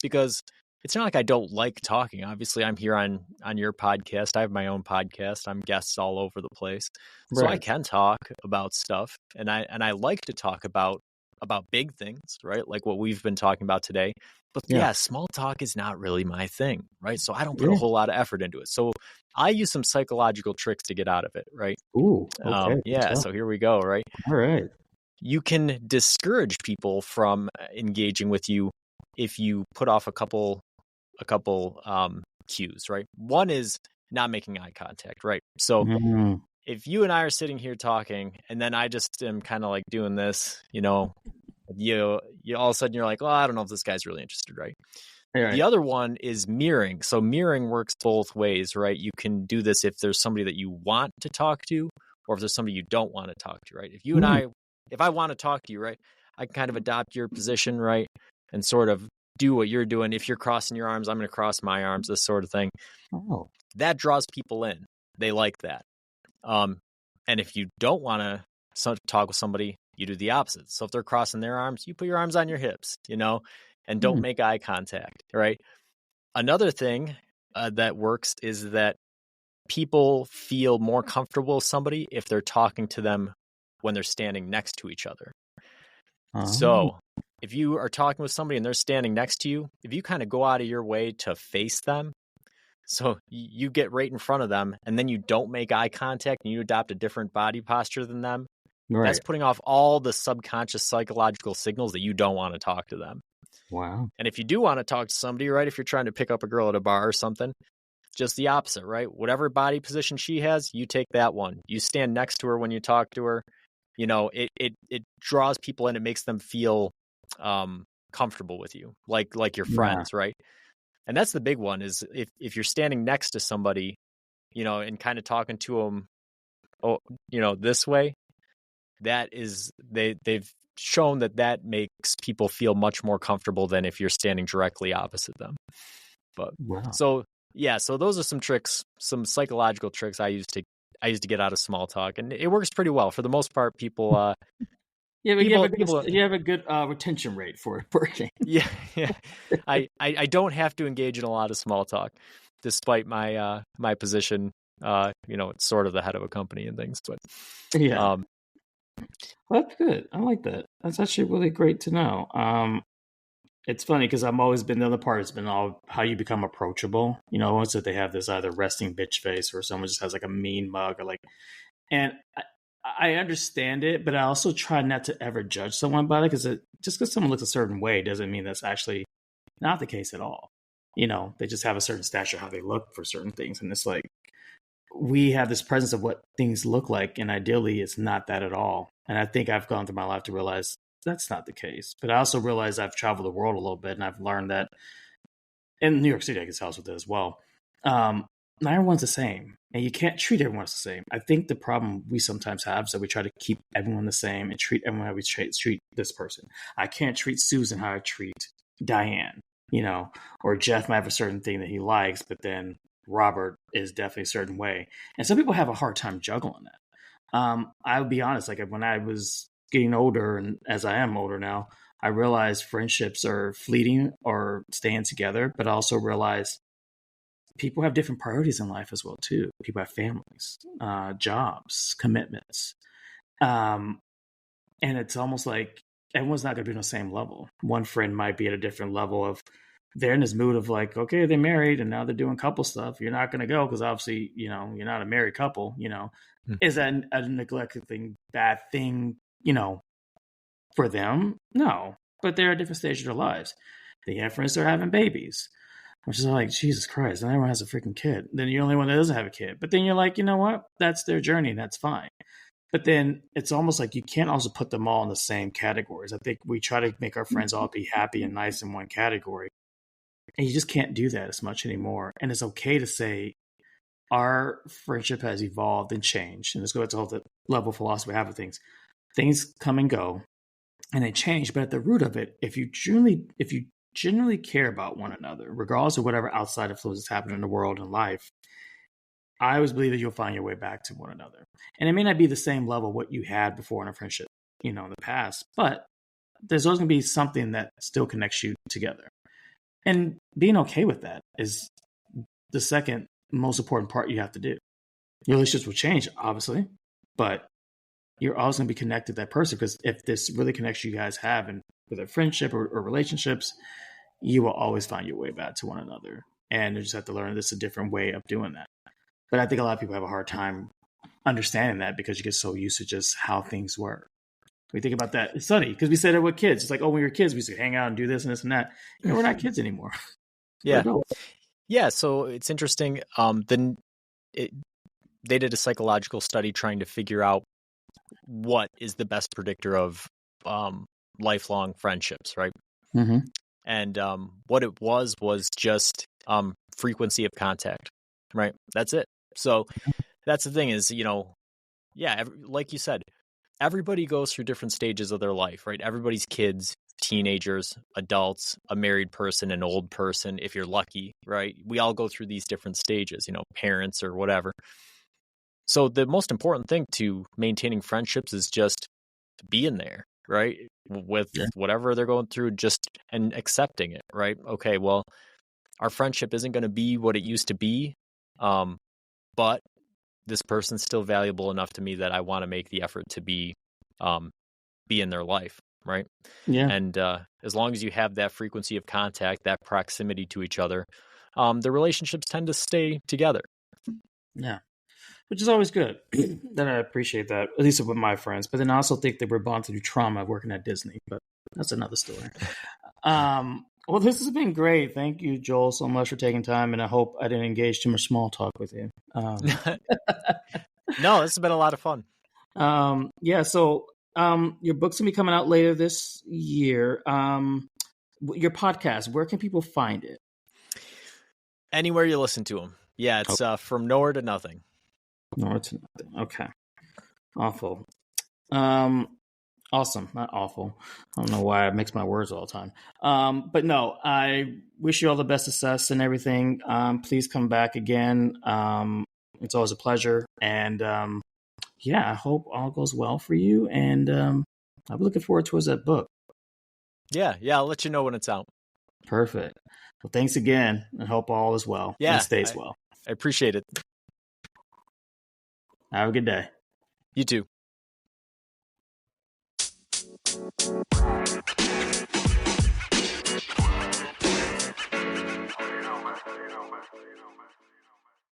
Because it's not like I don't like talking. Obviously, I'm here on your podcast. I have my own podcast. I'm guests all over the place. So I can talk about stuff, and I like to talk about big things, right? Like what we've been talking about today. But yeah, small talk is not really my thing, right? So I don't put a whole lot of effort into it. So I use some psychological tricks to get out of it, right? Ooh, okay. So here we go, right? All right. You can discourage people from engaging with you if you put off a couple cues, right? One is not making eye contact, right? So if you and I are sitting here talking and then I just am kind of like doing this, you all of a sudden you're like, well, I don't know if this guy's really interested, right? The other one is mirroring. So mirroring works both ways, right? You can do this if there's somebody that you want to talk to or if there's somebody you don't want to talk to, right? If you and if I want to talk to you, right, I can kind of adopt your position, right? And sort of do what you're doing. If you're crossing your arms, I'm going to cross my arms, this sort of thing. Oh. That draws people in. They like that. And if you don't want to talk with somebody, you do the opposite. So if they're crossing their arms, you put your arms on your hips, and don't make eye contact, right? Another thing that works is that people feel more comfortable with somebody if they're talking to them when they're standing next to each other. So if you are talking with somebody and they're standing next to you, if you kind of go out of your way to face them, so you get right in front of them and then you don't make eye contact and you adopt a different body posture than them, that's putting off all the subconscious psychological signals that you don't want to talk to them. Wow. And if you do want to talk to somebody, right, if you're trying to pick up a girl at a bar or something, just the opposite, right? Whatever body position she has, you take that one. You stand next to her when you talk to her. It draws people in. It makes them feel comfortable with you, like your friends, right? And that's the big one is if you're standing next to somebody, and kind of talking to them, this way, that is, they've shown that makes people feel much more comfortable than if you're standing directly opposite them. But so those are some tricks, some psychological tricks I used to get out of small talk, and it works pretty well for the most part. People, you have a good retention rate for it working. Yeah. I don't have to engage in a lot of small talk, despite my my position. It's sort of the head of a company and things, but yeah. Well, that's good. I like that. That's actually really great to know. It's funny because I've always been, the other part has been all how you become approachable. Once that they have this either resting bitch face or someone just has like a mean mug and I understand it, but I also try not to ever judge someone by it because just because someone looks a certain way doesn't mean that's actually not the case at all. They just have a certain stature, how they look for certain things. And it's like, we have this presence of what things look like, and ideally it's not that at all. And I think I've gone through my life to realize that's not the case. But I also realize I've traveled the world a little bit, and I've learned that in New York City, I guess helps with it as well. Not everyone's the same, and you can't treat everyone the same. I think the problem we sometimes have is that we try to keep everyone the same and treat everyone how we treat this person. I can't treat Susan how I treat Diane, or Jeff might have a certain thing that he likes, but then Robert is definitely a certain way. And some people have a hard time juggling that. I'll be honest, like when I was getting older, and as I am older now, I realized friendships are fleeting or staying together, but I also realized people have different priorities in life as well, too. People have families, jobs, commitments. And it's almost like everyone's not going to be on the same level. One friend might be at a different level of, they're in this mood of like, okay, they're married and now they're doing couple stuff. You're not going to go because obviously, you're not a married couple, Is that a neglected thing, bad thing, for them? No, but they're at different stages of their lives. They have friends that are having babies, which is like, Jesus Christ, and everyone has a freaking kid. Then you're the only one that doesn't have a kid. But then you're like, you know what? That's their journey and that's fine. But then it's almost like you can't also put them all in the same categories. I think we try to make our friends all be happy and nice in one category. And you just can't do that as much anymore. And it's okay to say our friendship has evolved and changed. And let's go back to all the level of philosophy we have of things. Things come and go and they change. But at the root of it, if you genuinely care about one another, regardless of whatever outside influences happen in the world and life, I always believe that you'll find your way back to one another. And it may not be the same level what you had before in a friendship, in the past, but there's always going to be something that still connects you together. And being okay with that is the second most important part you have to do. Your relationships will change, obviously, but you're always going to be connected to that person, because if this really connects you guys have, and with a friendship or relationships, you will always find your way back to one another. And you just have to learn this is a different way of doing that. But I think a lot of people have a hard time understanding that because you get so used to just how things work. We think about that. It's funny because we say that with kids. It's like, oh, when we were kids, we used to hang out and do this and this and that. We're not kids anymore. Yeah. Yeah. So it's interesting. They did a psychological study trying to figure out what is the best predictor of lifelong friendships, right? Mm-hmm. And what it was just frequency of contact, right? That's it. So that's the thing is, like you said, everybody goes through different stages of their life, right? Everybody's kids, teenagers, adults, a married person, an old person, if you're lucky, right? We all go through these different stages, parents or whatever. So the most important thing to maintaining friendships is just being there, right? With Yeah. whatever they're going through, and accepting it, right? Okay, well, our friendship isn't going to be what it used to be, but this person's still valuable enough to me that I want to make the effort to be in their life, right? Yeah. And as long as you have that frequency of contact, that proximity to each other, the relationships tend to stay together. Yeah. Which is always good. Then I appreciate that, at least with my friends. But then I also think that we're bonded through trauma working at Disney, but that's another story. Well, this has been great. Thank you, Joel, so much for taking time, and I hope I didn't engage too much small talk with you. No, this has been a lot of fun. Yeah, so your book's gonna be coming out later this year. Your podcast, where can people find it? Anywhere you listen to them. Yeah, it's From Nowhere to Nothing. Nowhere to Nothing. Okay. Awful. Awesome. Not awful. I don't know why I mix my words all the time. But no, I wish you all the best success and everything. Please come back again. It's always a pleasure. And yeah, I hope all goes well for you. And I'm looking forward towards that book. Yeah, I'll let you know when it's out. Perfect. Well, thanks again. I hope all is well. Yeah, and stays well. I appreciate it. Have a good day. You too.